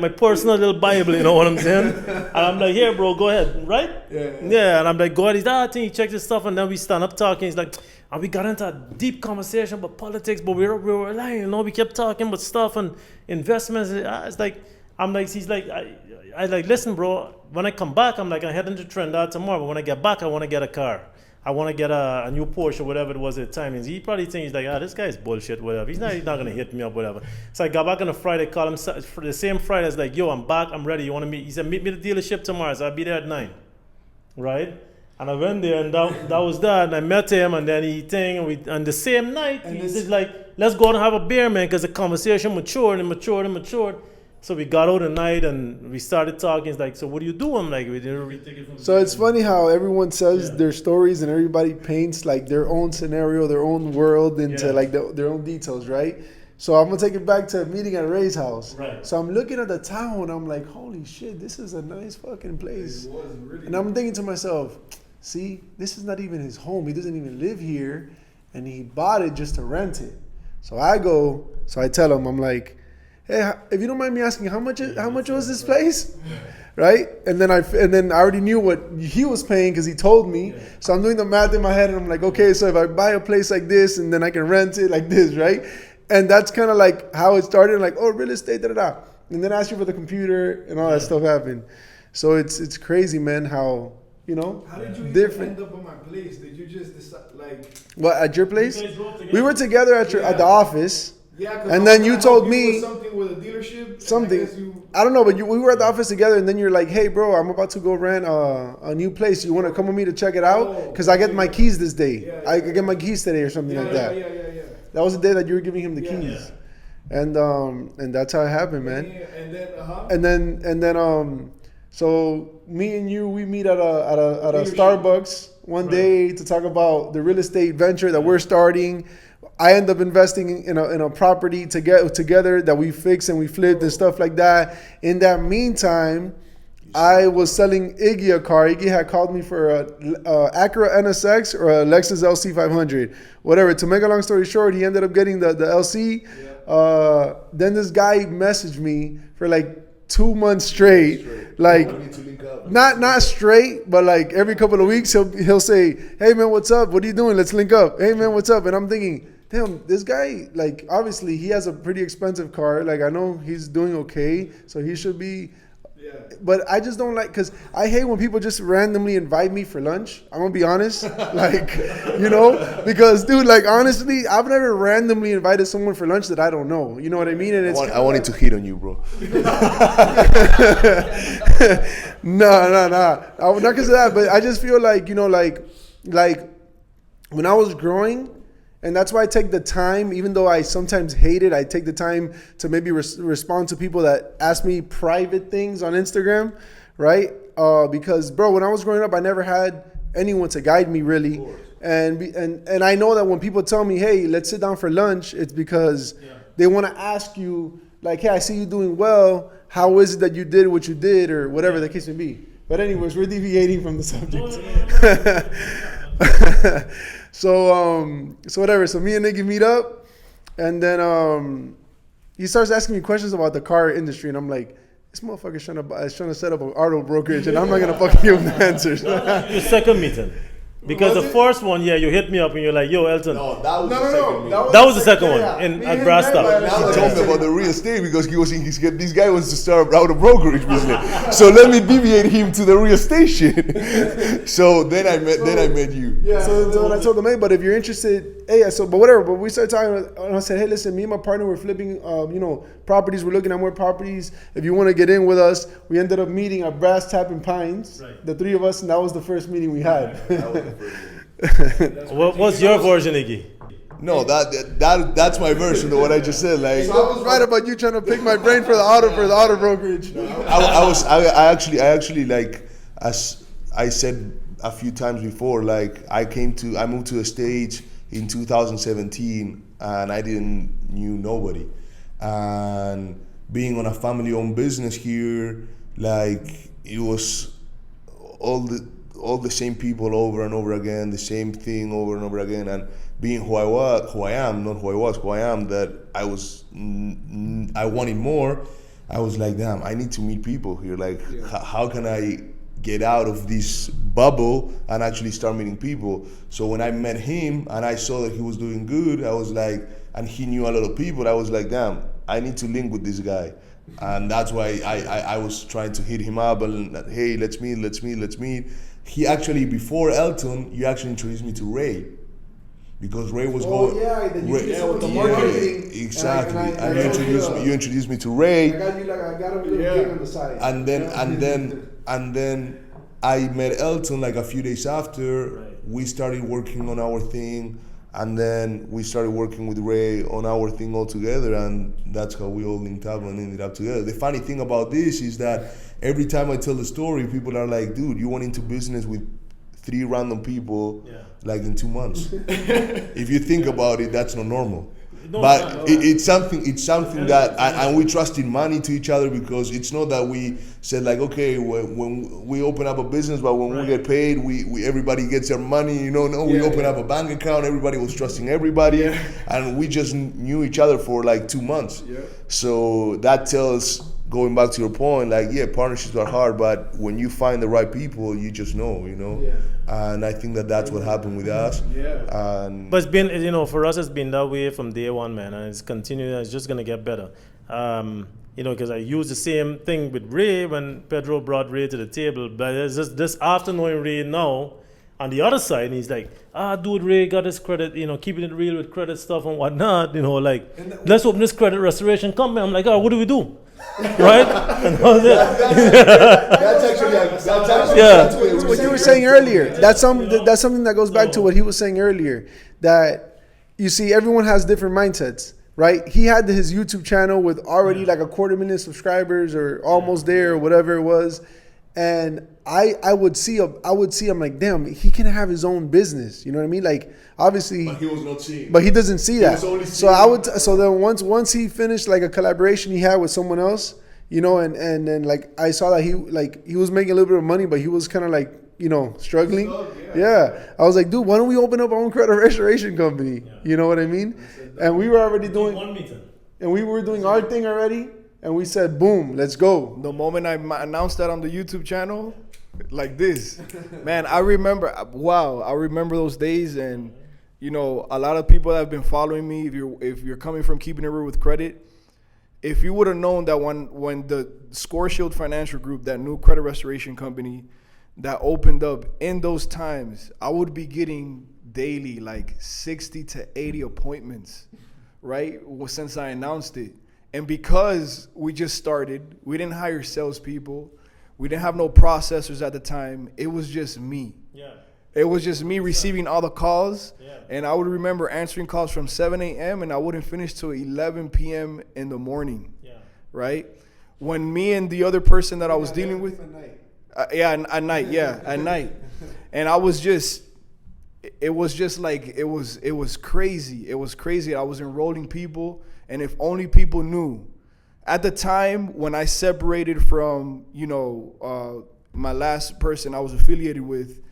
my personal little Bible, you know what I'm saying? And I'm like, here, bro, go ahead, right? Yeah, and I'm like, go ahead. He's I think he checked his stuff, and then we stand up talking. He's like... And we got into a deep conversation about politics, but we were lying, we kept talking about stuff and investments. It's like, he's like, I like, listen, bro, when I come back, I'm like, I'm heading to Trinidad tomorrow, but when I get back, I want to get a car. I want to get a new Porsche or whatever it was at the time. And he probably thinks, he's like, this guy's bullshit, whatever. He's not going to hit me up, whatever. So I got back on a Friday, called him for the same Friday. I was like, yo, I'm back, I'm ready. You want to meet? He said, meet me at the dealership tomorrow. So I'll be there at 9, right? And I went there, and that was that. And I met him, and then and the same night, he said, like, let's go and have a beer, man, because the conversation matured. So we got out at night, and we started talking. He's like, so what do you do? I'm like, we didn't really take it from So it's funny how everyone says their stories, and everybody paints, like, their own scenario, their own world into, like, their own details, right? So I'm gonna take it back to a meeting at Ray's house. Right. So I'm looking at the town. I'm like, holy shit, this is a nice fucking place. And I'm thinking to myself, see, this is not even his home. He doesn't even live here, and he bought it just to rent it. So I tell him, I'm like, hey, if you don't mind me asking, how much was this place? Right? And then I already knew what he was paying because he told me. So I'm doing the math in my head, and I'm like, okay, so if I buy a place like this, and then I can rent it like this, right? And that's kind of like how it started, like, oh, real estate, da-da-da. And then I asked you for the computer, and all that stuff happened. So it's crazy, man, how, you know, How did you different. even end up on my place? Did you just decide, like... What, at your place? You guys drove together? We were together at the office. Yeah, 'cause And I then was you gonna told help you me- with something with a dealership. Something. And I guess you... I don't know, but we were at the office together, and then you're like, hey, bro, I'm about to go rent a new place. You want to come with me to check it out? Because I get my keys this day. Yeah, I get my keys today or something like that. Yeah. That was the day that you were giving him the keys. And that's how it happened, man. And then, And then so me and you, we meet at a Starbucks one day to talk about the real estate venture that we're starting. I end up investing in a property together that we fixed and we flipped and stuff like that. In that meantime, I was selling Iggy a car. Iggy had called me for a Acura NSX or a Lexus LC 500, whatever. To make a long story short, he ended up getting the LC. Then this guy messaged me for like 2 months straight. Like, We need to link up. not straight, but like every couple of weeks he'll say, hey man, what's up? What are you doing? Let's link up. Hey man, what's up? And I'm thinking, damn, this guy, like, obviously he has a pretty expensive car. Like, I know he's doing okay, so he should be. But I just don't like, because I hate when people just randomly invite me for lunch. I'm going to be honest. Like, you know, because, dude, like, honestly, I've never randomly invited someone for lunch that I don't know. You know what I mean? And it's I wanted to hit on you, bro. No. Not because of that, but I just feel like, you know, like when I was growing, and that's why I take the time, even though I sometimes hate it, I take the time to maybe respond to people that ask me private things on Instagram, right? Because, bro, when I was growing up, I never had anyone to guide me really. And I know that when people tell me, hey, let's sit down for lunch, it's because they want to ask you, like, hey, I see you doing well. How is it that you did what you did, or whatever the case may be? But anyways, we're deviating from the subject. So whatever. So me and Iggy meet up, and then he starts asking me questions about the car industry, and I'm like, this motherfucker's trying to set up an auto brokerage, and I'm not gonna fucking give him the answers. Your second meeting. Because Was the it? first one, you hit me up and you're like, yo, Elton. No, that was No, the second no, meeting. That was the second one yeah. in Me at and him Brasta. met by Now the he told me second. about the real estate because he was in this guy wants to start out a brokerage business. So let me deviate him to the real estate shit. So then I met you. Yeah. So I told them, hey, but if you're interested, hey, but whatever. But we started talking, and I said, hey, listen, me and my partner were flipping, properties. We're looking at more properties. If you want to get in with us, we ended up meeting at Brass Tap in Pines, Right. the three of us, and that was the first meeting we had. That was the first one. What's your version, Iggy? No, that's my version of what I just said. Like So I was right about you trying to pick my brain for the auto brokerage. I actually like, as I said a few times before, like I moved to a stage in 2017 and I didn't knew nobody, and being on a family-owned business here, like it was all the same people over and over again, the same thing over and over again, and being who I am, that I wanted more. I was like, damn, I need to meet people here. Like, how can I get out of this bubble and actually start meeting people? So when I met him and I saw that he was doing good, I was like, and he knew a lot of people, I was like, damn, I need to link with this guy. And that's why I was trying to hit him up and, hey, let's meet. He actually, before Elton, you actually introduced me to Ray. Because Ray was going. Then you Ray, did some of the marketing. exactly. And And you introduced me to Ray. I got a little gig on the side. And then I met Elton like a few days after. Right. We started working on our thing, and then we started working with Ray on our thing all together, and that's how we all linked up and ended up together. The funny thing about this is that every time I tell the story, people are like, dude, you went into business with 3 random people like in 2 months. If you think about it, that's not normal. But it's something that, and we trusted money to each other, because it's not that we said like, okay, when we open up a business, but when we get paid, we everybody gets their money. No, we open up a bank account. Everybody was trusting everybody, and we just knew each other for like 2 months. Yeah. So that tells, going back to your point, like, partnerships are hard, but when you find the right people, you just know. Yeah. And I think that's what happened with us. Yeah. And But it's been, for us, it's been that way from day one, man, and it's continuing. It's just gonna get better. Because I used the same thing with Ray when Pedro brought Ray to the table. But it's just this after knowing Ray now, on the other side, and he's like, dude, Ray got his credit, keeping it real with credit stuff and whatnot, let's open this credit restoration company. I'm like, what do we do? Right? And all that. that's actually Yeah. What you were saying earlier, that's something that goes back to what he was saying earlier, that you see everyone has different mindsets, right? He had his YouTube channel with already like 250,000 subscribers or almost there or whatever it was, and I would see I'm like, damn, he can have his own business, you know what I mean? Like, obviously, But he was not seeing. but he doesn't see that. was only So seeing- so then once he finished like a collaboration he had with someone else, and then like I saw that he was making a little bit of money, but he was kind of like, struggling. Yeah. I was like, dude, why don't we open up our own credit restoration company? You know what I mean? And we were already doing, One meeting. and we were doing our thing already, and we said, boom, let's go. The moment I announced that on the YouTube channel, like this, man, I remember those days. And a lot of people that have been following me, if you're coming from Keeping It Real with Credit, if you would have known that when the Score Shield Financial Group, that new credit restoration company that opened up, in those times, I would be getting daily like 60 to 80 appointments, right? Since I announced it. And because we just started, we didn't hire salespeople. We didn't have no processors at the time. It was just me. Yeah. It was just me receiving all the calls. Yeah. And I would remember answering calls from 7 a.m. and I wouldn't finish till 11 p.m. in the morning, Yeah. right? When me and the other person that I was dealing with, at night. And I was just, it was just like, it was crazy. It was crazy. I was enrolling people, and if only people knew. At the time when I separated from, my last person I was affiliated with,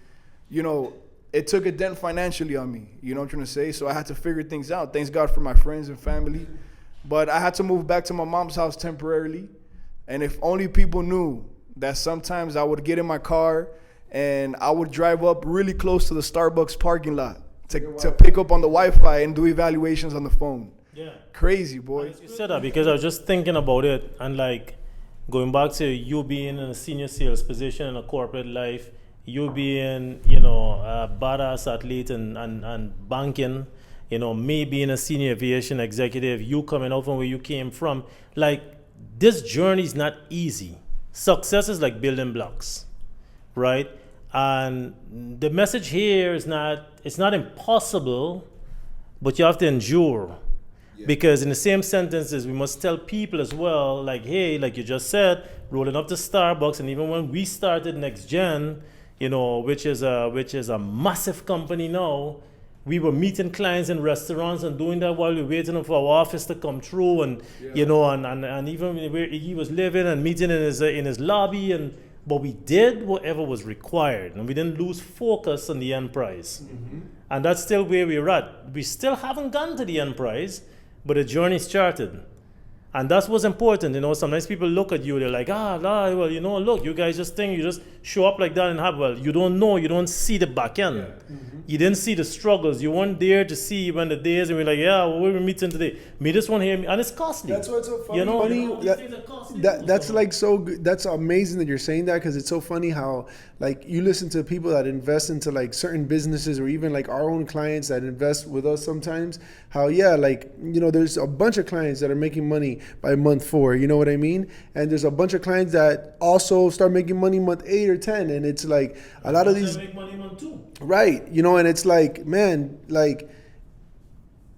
it took a dent financially on me. You know what I'm trying to say? So I had to figure things out. Thanks God for my friends and family. But I had to move back to my mom's house temporarily. And if only people knew that sometimes I would get in my car and I would drive up really close to the Starbucks parking lot to pick up on the Wi-Fi and do evaluations on the phone. Yeah. Crazy, boy. You said that because I was just thinking about it, and like going back to you being in a senior sales position in a corporate life, you being, a badass athlete and banking, me being a senior aviation executive, you coming out from where you came from. Like, this journey is not easy. Success is like building blocks, right? And the message here is it's not impossible, but you have to endure. Because in the same sentences, we must tell people as well, like, hey, like you just said, rolling up to Starbucks, and even when we started Next Gen, which is a massive company now, we were meeting clients in restaurants and doing that while we were waiting for our office to come through, and and even where he was living and meeting in his lobby, but we did whatever was required, and we didn't lose focus on the end prize. And that's still where we're at. We still haven't gotten to the end prize, but the journey started. And that's what's important. Sometimes people look at you, they're like, look, you guys just think you just show up like that and have, you don't know, you don't see the back end. You didn't see the struggles. You weren't there to see when the days, and we're like, what we're meeting today. Meet this one here, and it's costly. That's what's so funny. these things are costly. That's like so good. That's amazing that you're saying that, because it's so funny how like you listen to people that invest into like certain businesses, or even like our own clients that invest with us sometimes. How there's a bunch of clients that are making money by month 4. You know what I mean? And there's a bunch of clients that also start making money month 8 or 10, and it's like a lot of these make money month 2. right. And it's like, man, like.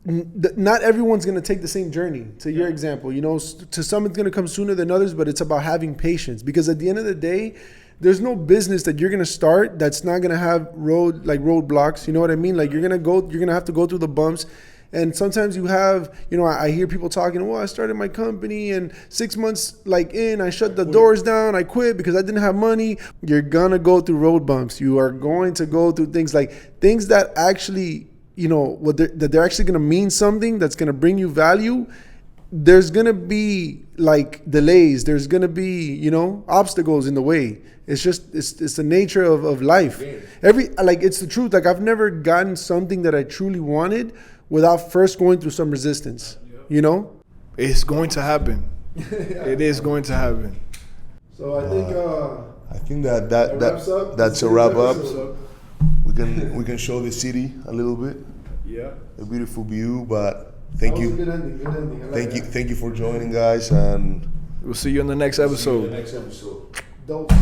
Not everyone's going to take the same journey to your example. To some it's going to come sooner than others, but it's about having patience, because at the end of the day, there's no business that you're going to start that's not going to have roadblocks. You know what I mean? Like you're going to have to go through the bumps. And sometimes you have, you know, I hear people talking, well, I started my company and 6 months like in, I shut the doors down, I quit because I didn't have money. You're gonna go through road bumps. You are going to go through things that actually, you know, that they're actually gonna mean something, that's gonna bring you value. There's gonna be like delays. There's gonna be, you know, obstacles in the way. It's just it's the nature of life. It's the truth. Like I've never gotten something that I truly wanted without first going through some resistance. You know, It's going to happen. It is going to happen. So I think wraps up. that's a wrap up. We can show the city a little bit, Yeah. a beautiful view. But thank you, Good ending. Good ending. I like thank you for joining, guys, and We'll see you in the next episode. next episode. Dope.